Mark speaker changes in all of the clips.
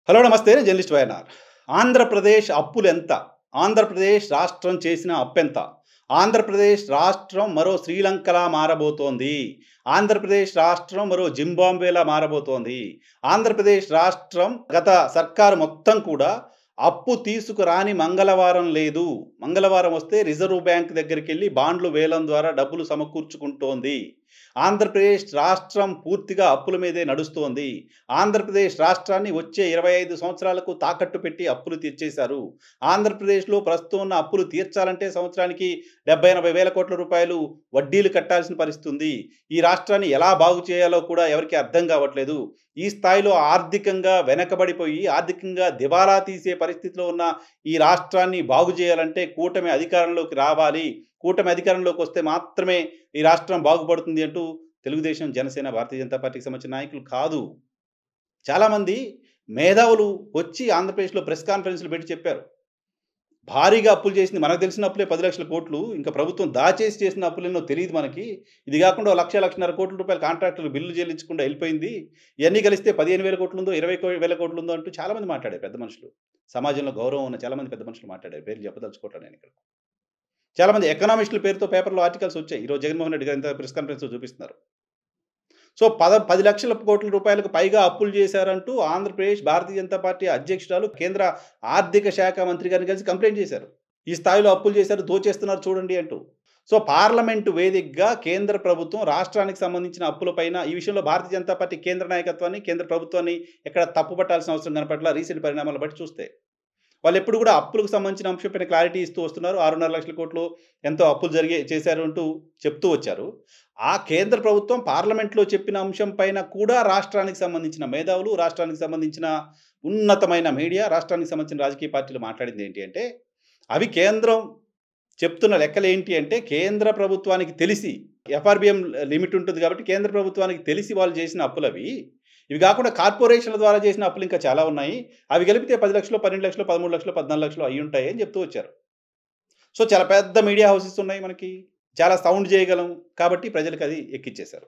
Speaker 1: Hello నమస్తే. నేను journalist YNR. Andhra Pradesh అప్పులెంత? Andhra Pradesh రాష్ట్రం చేసిన అప్పెంత? ఆంధ్రప్రదేశ్ రాష్ట్రం మరో శ్రీలంకలా మారబోతోంది. ఆంధ్రప్రదేశ్ రాష్ట్రం మరో జింబాబ్వేలా మారబోతోంది. ఆంధ్రప్రదేశ్ రాష్ట్రం గత సర్కారు మొత్తం కూడా అప్పు తీసుకురాని మంగళవారం లేదు. మంగళవారం వస్తే రిజర్వ్ బ్యాంక్ దగ్గరికెళ్ళి బాండ్లు వేలం ద్వారా డబ్బులు సమకూర్చుకుంటోంది. ఆంధ్రప్రదేశ్ రాష్ట్రం పూర్తిగా అప్పుల మీదే నడుస్తోంది. ఆంధ్రప్రదేశ్ రాష్ట్రాన్ని వచ్చే 25 సంవత్సరాలకు తాకట్టు పెట్టి అప్పులు తీర్చేశారు. ఆంధ్రప్రదేశ్‌లో ప్రస్తుతం ఉన్న అప్పులు తీర్చాలంటే సంవత్సరానికి 70, 80 వేల కోట్ల రూపాయలు వడ్డీలు కట్టాల్సిన పరిస్థితి ఉంది. ఈ రాష్ట్రాన్ని ఎలా బాగు చేయాలో కూడా ఎవరికీ అర్థం కావట్లేదు. ఈ స్థాయిలో ఆర్థికంగా వెనకబడిపోయి, ఆర్థికంగా దివాలా తీసే పరిస్థితిలో ఉన్న ఈ రాష్ట్రాన్ని బాగు చేయాలంటే కూటమి అధికారంలోకి రావాలి. కూటమి అధికారంలోకి వస్తే మాత్రమే ఈ రాష్ట్రం బాగుపడుతుంది అంటూ తెలుగుదేశం, జనసేన, భారతీయ జనతా పార్టీకి సంబంధించిన నాయకులు కాదు. చాలామంది మేధావులు వచ్చి ఆంధ్రప్రదేశ్‌లో ప్రెస్ కాన్ఫరెన్స్‌లు పెట్టి చెప్పారు. భారీగా అప్పులు చేసింది మనకు తెలిసిన అప్పులే 10,00,000 కోట్లు. ఇంకా ప్రభుత్వం దాచేసి చేసిన అప్పులేన్నో తెలీదు మనకి. ఇది కాకుండా ఓ 1,00,000, 1,50,000 కోట్ల రూపాయలు కాంట్రాక్టర్లు బిల్లు చెల్లించకుండా ఎళ్ళిపోయింది. ఇయన్నీ కలిస్తే 15,000 కోట్లుందో, 20,000 కోట్లుందో అంటూ చాలామంది మాట్లాడారు పెద్ద మనుషులు. సమాజంలో గౌరవం ఉన్న చాలామంది పెద్ద మనుషులు మాట్లాడారు. పేర్లు చెప్పదలుచుకోవట్లేదు నేనిక్కడ. చాలామంది ఎకనామిస్టుల పేరుతో పేపర్‌లో ఆర్టికల్స్ వచ్చాయి. ఈరోజు జగన్మోహన్ రెడ్డి గారు ఇంత ప్రెస్ కాన్ఫరెన్స్‌లో చూపిస్తున్నారు. సో, 10,00,000 కోట్ల రూపాయలకు పైగా అప్పులు చేశారంటూ ఆంధ్రప్రదేశ్ భారతీయ జనతా పార్టీ అధ్యక్షురాలు, కేంద్ర ఆర్థిక శాఖ మంత్రి గారిని కలిసి కంప్లెయింట్ చేశారు. ఈ స్థాయిలో అప్పులు చేశారు, దోచేస్తున్నారు చూడండి అంటూ. సో, పార్లమెంటు వేదికగా కేంద్ర ప్రభుత్వం రాష్ట్రానికి సంబంధించిన అప్పులపైన ఈ విషయంలో భారతీయ జనతా పార్టీ కేంద్ర నాయకత్వాన్ని, కేంద్ర ప్రభుత్వాన్ని ఎక్కడ తప్పుపట్టాల్సిన అవసరం కనపట్ల రీసెంట్ పరిణామాలను బట్టి చూస్తే. వాళ్ళెప్పుడు కూడా అప్పులకు సంబంధించిన అంశంపైన క్లారిటీ ఇస్తూ వస్తున్నారు. 6,500,000 కోట్లు ఎంతో అప్పులు చేశారు అంటూ చెప్తూ వచ్చారు. ఆ కేంద్ర ప్రభుత్వం పార్లమెంట్‌లో చెప్పిన అంశం పైన కూడా రాష్ట్రానికి సంబంధించిన మేధావులు, రాష్ట్రానికి సంబంధించిన ఉన్నతమైన మీడియా, రాష్ట్రానికి సంబంధించిన రాజకీయ పార్టీలు మాట్లాడింది ఏంటి అంటే, అవి కేంద్రం చెప్తున్న లెక్కలేంటి అంటే, కేంద్ర ప్రభుత్వానికి తెలిసి ఎఫ్ఆర్‌బిఎం లిమిట్ ఉంటుంది కాబట్టి కేంద్ర ప్రభుత్వానికి తెలిసి వాళ్ళు చేసిన అప్పులవి. ఇవి కాకుండా కార్పొరేషన్ల ద్వారా చేసిన అప్పులు ఇంకా చాలా ఉన్నాయి. అవి కలిపితే 10,00,000, 12,00,000, 13,00,000, 14,00,000 అయ్యుంటాయి అని చెప్తూ వచ్చారు. సో, చాలా పెద్ద మీడియా హౌసెస్ ఉన్నాయి మనకి. చాలా సౌండ్ చేయగలం కాబట్టి ప్రజలకు అది ఎక్కిచ్చేశారు.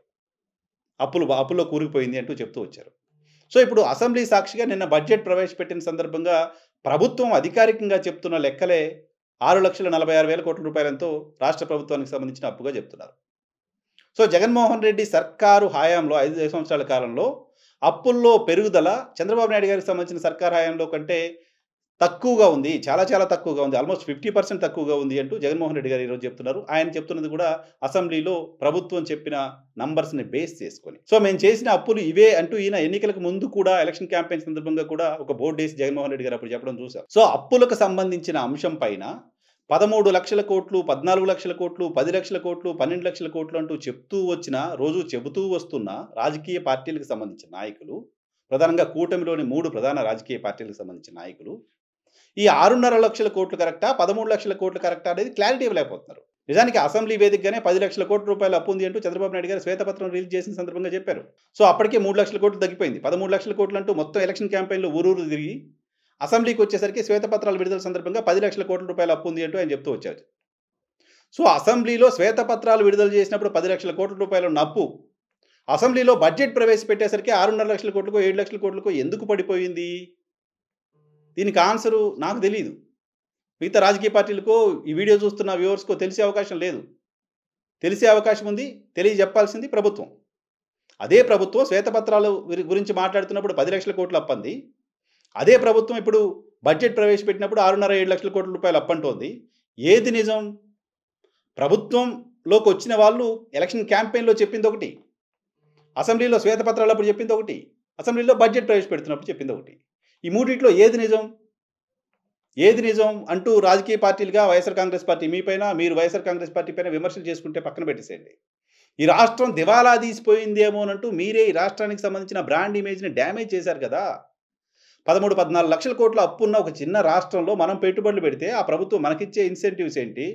Speaker 1: అప్పుల్లో కూరుకుపోయింది అంటూ చెప్తూ వచ్చారు. సో, ఇప్పుడు అసెంబ్లీ సాక్షిగా నిన్న బడ్జెట్ ప్రవేశపెట్టిన సందర్భంగా ప్రభుత్వం అధికారికంగా చెప్తున్న లెక్కలే 6,46,000 కోట్ల రూపాయలంతో రాష్ట్ర ప్రభుత్వానికి సంబంధించిన అప్పుగా చెప్తున్నారు. సో, జగన్మోహన్ రెడ్డి సర్కారు హయాంలో 5 సంవత్సరాల కాలంలో అప్పుల్లో పెరుగుదల చంద్రబాబు నాయుడు గారికి సంబంధించిన సర్కారు హయాంలో కంటే తక్కువగా ఉంది. చాలా చాలా తక్కువగా ఉంది. ఆల్మోస్ట్ 50% తక్కువగా ఉంది అంటూ జగన్మోహన్ రెడ్డి గారు ఈరోజు చెప్తున్నారు. ఆయన చెప్తున్నది కూడా అసెంబ్లీలో ప్రభుత్వం చెప్పిన నంబర్స్‌ని బేస్ చేసుకొని. సో, మేము చేసిన అప్పులు ఇవే అంటూ ఈయన ఎన్నికలకు ముందు కూడా ఎలక్షన్ క్యాంపెయిన్ సందర్భంగా కూడా ఒక బోర్డేసి జగన్మోహన్ రెడ్డి గారు అప్పుడు చెప్పడం చూసాం. సో, అప్పులకు సంబంధించిన అంశం పైన 13,00,000 కోట్లు, 14,00,000 కోట్లు, 10,00,000 కోట్లు, 12,00,000 కోట్లు అంటూ చెప్తూ వచ్చిన, రోజు చెబుతూ వస్తున్న రాజకీయ పార్టీలకు సంబంధించిన నాయకులు, ప్రధానంగా కూటమిలోని 3 ప్రధాన రాజకీయ పార్టీలకు సంబంధించిన నాయకులు, ఈ 6,50,000 కోట్లు కరెక్టా? 13,00,000 కోట్లు కరెక్టా? అనేది క్లారిటీ ఇవ్వలేకపోతున్నారు. నిజానికి అసెంబ్లీ వేదికగానే 10,00,000 కోట్ల రూపాయలు అప్పు ఉంది అంటూ చంద్రబాబు నాయుడు గారు శ్వేతపత్రం రిలీజ్ చేసిన సందర్భంగా చెప్పారు. సో, అప్పటికే 3,00,000 కోట్లు తగ్గిపోయింది. 13,00,000 కోట్లు అంటూ మొత్తం ఎలక్షన్ క్యాంపెయిన్‌లో ఊరూరు తిరిగి అసెంబ్లీకి వచ్చేసరికి శ్వేతపత్రాల విడుదల సందర్భంగా 10,00,000 కోట్ల రూపాయలు అప్పు ఉంది అంటూ ఆయన చెప్తూ వచ్చారు. సో, అసెంబ్లీలో శ్వేతపత్రాలు విడుదల చేసినప్పుడు 10,00,000 కోట్ల రూపాయలు ఉన్న అప్పు, అసెంబ్లీలో బడ్జెట్ ప్రవేశపెట్టేసరికి 6,50,000 కోట్లకో, 7,00,000 కోట్లకో ఎందుకు పడిపోయింది? దీనికి ఆన్సరు నాకు తెలీదు. మిగతా రాజకీయ పార్టీలకో, ఈ వీడియో చూస్తున్న వ్యూవర్స్‌కో తెలిసే అవకాశం లేదు. తెలిసే అవకాశం ఉంది. తెలియజెప్పాల్సింది ప్రభుత్వం. అదే ప్రభుత్వం శ్వేతపత్రాలు గురించి మాట్లాడుతున్నప్పుడు 10,00,000 కోట్ల అప్పంది. అదే ప్రభుత్వం ఇప్పుడు బడ్జెట్ ప్రవేశపెట్టినప్పుడు 6,500, 7,00,000 కోట్ల రూపాయలు అప్పంటోంది. ఏది నిజం? ప్రభుత్వంలోకి వచ్చిన వాళ్ళు ఎలక్షన్ క్యాంపెయిన్‌లో చెప్పిందొకటి, అసెంబ్లీలో శ్వేతపత్రాలప్పుడు చెప్పిందొకటి, అసెంబ్లీలో బడ్జెట్ ప్రవేశపెడుతున్నప్పుడు చెప్పిందొకటి. ఈ మూడిట్లో ఏది నిజం? ఏది నిజం అంటూ రాజకీయ పార్టీలుగా వైఎస్ఆర్ కాంగ్రెస్ పార్టీ మీ పైన, మీరు వైఎస్ఆర్ కాంగ్రెస్ పార్టీ పైన విమర్శలు చేసుకుంటే పక్కన పెట్టేసేయండి. ఈ రాష్ట్రం దివాలా తీసిపోయిందేమోనంటూ మీరే ఈ రాష్ట్రానికి సంబంధించిన బ్రాండ్ ఇమేజ్‌ని డ్యామేజ్ చేశారు కదా! 13, 14 లక్షల కోట్ల అప్పున్న ఒక చిన్న రాష్ట్రంలో మనం పెట్టుబడులు పెడితే ఆ ప్రభుత్వం మనకిచ్చే ఇన్సెంటివ్స్ ఏంటి?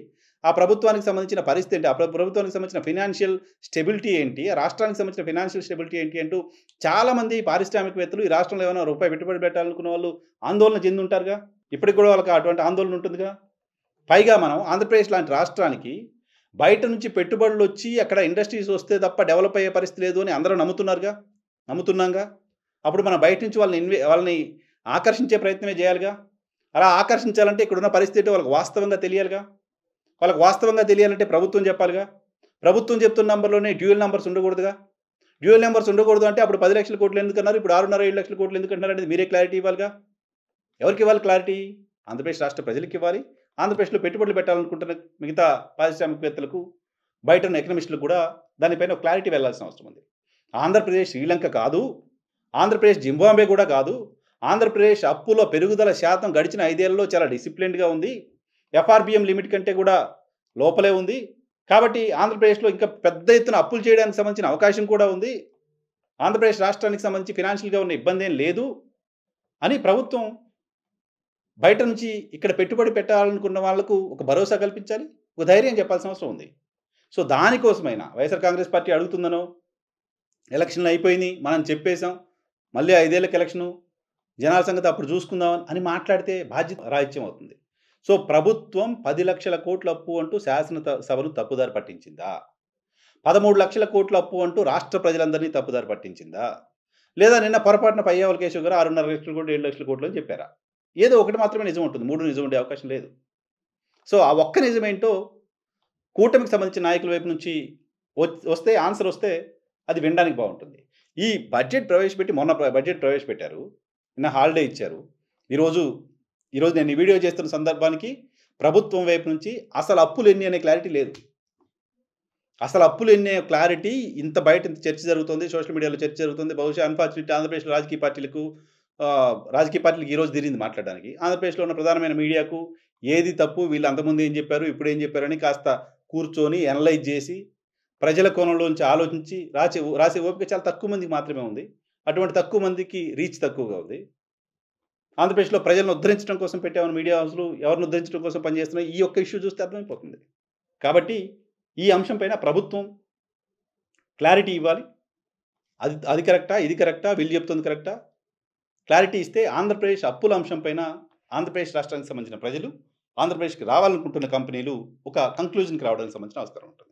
Speaker 1: ఆ ప్రభుత్వానికి సంబంధించిన పరిస్థితి ఏంటి? ఆ ప్రభుత్వానికి సంబంధించిన ఫైనాన్షియల్ స్టెబిలిటీ ఏంటి? ఆ రాష్ట్రానికి సంబంధించిన ఫైనాన్షియల్ స్టెబిలిటీ ఏంటి? అంటూ చాలామంది పారిశ్రామికవేత్తలు ఈ రాష్ట్రంలో ఏమైనా రూపాయి పెట్టుబడి పెట్టాలనుకున్న వాళ్ళు ఆందోళన చెంది ఉంటారుగా. ఇప్పటికి కూడా వాళ్ళకి అటువంటి ఆందోళన ఉంటుందిగా. పైగా మనం ఆంధ్రప్రదేశ్ లాంటి రాష్ట్రానికి బయట నుంచి పెట్టుబడులొచ్చి అక్కడ ఇండస్ట్రీస్ వస్తే తప్ప డెవలప్ అయ్యే పరిస్థితి లేదు అని అందరూ నమ్ముతున్నారుగా. నమ్ముతున్నాంగా. అప్పుడు మనం బయట నుంచి వాళ్ళని ఆకర్షించే ప్రయత్నమే చేయాలిగా. అలా ఆకర్షించాలంటే ఇక్కడున్న పరిస్థితి వాళ్ళకి వాస్తవంగా తెలియాలిగా. వాళ్ళకి వాస్తవంగా తెలియాలంటే ప్రభుత్వం చెప్పాలిగా. ప్రభుత్వం చెప్తున్న నంబర్‌లోనే డ్యూయల్ నంబర్స్ ఉండకూడదుగా. డ్యూయల్ నంబర్స్ ఉండకూడదు అంటే అప్పుడు 10,00,000 కోట్లు ఎందుకన్నారు? ఇప్పుడు 6.5, 7,00,000 కోట్లు ఎందుకంటున్నారు అనేది మీరే క్లారిటీ ఇవ్వాలిగా. ఎవరికివ్వాలి క్లారిటీ? ఆంధ్రప్రదేశ్ రాష్ట్ర ప్రజలకివ్వాలి. ఆంధ్రప్రదేశ్‌లో పెట్టుబడులు పెట్టాలనుకుంటున్న మిగతా పారిశ్రామికవేత్తలకు, బయట ఉన్న ఎకనామిస్టులకు కూడా దానిపైన ఒక క్లారిటీ వెళ్ళాల్సిన అవసరం ఉంది. ఆంధ్రప్రదేశ్ శ్రీలంక కాదు. ఆంధ్రప్రదేశ్ జింబాబ్వే కూడా కాదు. ఆంధ్రప్రదేశ్ అప్పుల పెరుగుదల శాతం గడిచిన 5 ఏళ్లలో చాలా డిసిప్లిన్డ్‌గా ఉంది. ఎఫ్ఆర్‌బిఎం లిమిట్ కంటే కూడా లోపలే ఉంది. కాబట్టి ఆంధ్రప్రదేశ్‌లో ఇంకా పెద్ద ఎత్తున అప్పులు చేయడానికి సంబంధించిన అవకాశం కూడా ఉంది. ఆంధ్రప్రదేశ్ రాష్ట్రానికి సంబంధించి ఫైనాన్షియల్‌గా ఉన్న ఇబ్బందేం లేదు అని ప్రభుత్వం బయట నుంచి ఇక్కడ పెట్టుబడి పెట్టాలనుకున్న వాళ్ళకు ఒక భరోసా కల్పించాలి. ఒక ధైర్యం చెప్పాల్సిన అవసరం ఉంది. సో, దానికోసమైనా వైఎస్ఆర్ కాంగ్రెస్ పార్టీ అడుగుతుందనో, ఎలక్షన్‌లు అయిపోయినియి, మనం చెప్పేసాం, మళ్ళీ 5 ఏళ్ళకి ఎలక్షను, జనాల సంగతి అప్పుడు చూసుకుందాం అని మాట్లాడితే బాధ్యత రాహిత్యం అవుతుంది. సో, ప్రభుత్వం 10,00,000 కోట్ల అప్పు అంటూ సభను తప్పుదారి పట్టించిందా? 13,00,000 కోట్ల అప్పు అంటూ రాష్ట్ర ప్రజలందరినీ తప్పుదారి పట్టించిందా? లేదా నిన్న పొరపాటున పయ్యావుల కేశవ్ గారు 6.5 లక్షల కోట్లు, 7,00,000 కోట్లు అని చెప్పారా? ఏదో ఒకటి మాత్రమే నిజం ఉంటుంది. 3 నిజం ఉండే అవకాశం లేదు. సో, ఆ ఒక్క నిజమేంటో కూటమికి సంబంధించిన నాయకుల వైపు నుంచి వస్తే ఆన్సర్ వస్తే అది వినడానికి బావుంటుంది. ఈ బడ్జెట్ ప్రవేశపెట్టి మొన్న బడ్జెట్ ప్రవేశపెట్టారు. నిన్న హాలిడే ఇచ్చారు. ఈరోజు నేను ఈ వీడియో చేస్తున్న సందర్భానికి ప్రభుత్వం వైపు నుంచి అసలు అప్పులెన్ని అనే క్లారిటీ లేదు. అసలు అప్పులెన్ని క్లారిటీ ఇంత బయట ఇంత చర్చ జరుగుతుంది. సోషల్ మీడియాలో చర్చ జరుగుతుంది. బహుశా అన్‌ఫార్చునేట్‌లీ ఆంధ్రప్రదేశ్‌లో రాజకీయ పార్టీలకు ఈరోజు తిరిగింది మాట్లాడడానికి. ఆంధ్రప్రదేశ్‌లో ఉన్న ప్రధానమైన మీడియాకు ఏది తప్పు, వీళ్ళు అంతకుముందు ఏం చెప్పారు, ఇప్పుడు ఏం చెప్పారని కాస్త కూర్చొని అనలైజ్ చేసి, ప్రజల కోణంలోంచి ఆలోచించి రాసే ఓపిక చాలా తక్కువ మందికి మాత్రమే ఉంది. అటువంటి తక్కువ మందికి రీచ్ తక్కువగా ఉంది. ఆంధ్రప్రదేశ్‌లో ప్రజలను ఉద్ధరించడం కోసం పెట్టామని మీడియా హౌస్‌లు ఎవరిని ఉద్ధరించడం కోసం పనిచేస్తున్నాయి. ఈ ఒక్క ఇష్యూ చూస్తే అర్థమైపోతుంది. కాబట్టి ఈ అంశం పైన ప్రభుత్వం క్లారిటీ ఇవ్వాలి. అది కరెక్టా? ఇది కరెక్టా? వీళ్ళు చెప్తుంది కరెక్టా? క్లారిటీ ఇస్తే ఆంధ్రప్రదేశ్ అప్పుల అంశం పైన ఆంధ్రప్రదేశ్ రాష్ట్రానికి సంబంధించిన ప్రజలు, ఆంధ్రప్రదేశ్‌కి రావాలనుకుంటున్న కంపెనీలు ఒక కంక్లూజన్‌కి రావడానికి సంబంధించిన ఆస్కారం ఉంటుంది.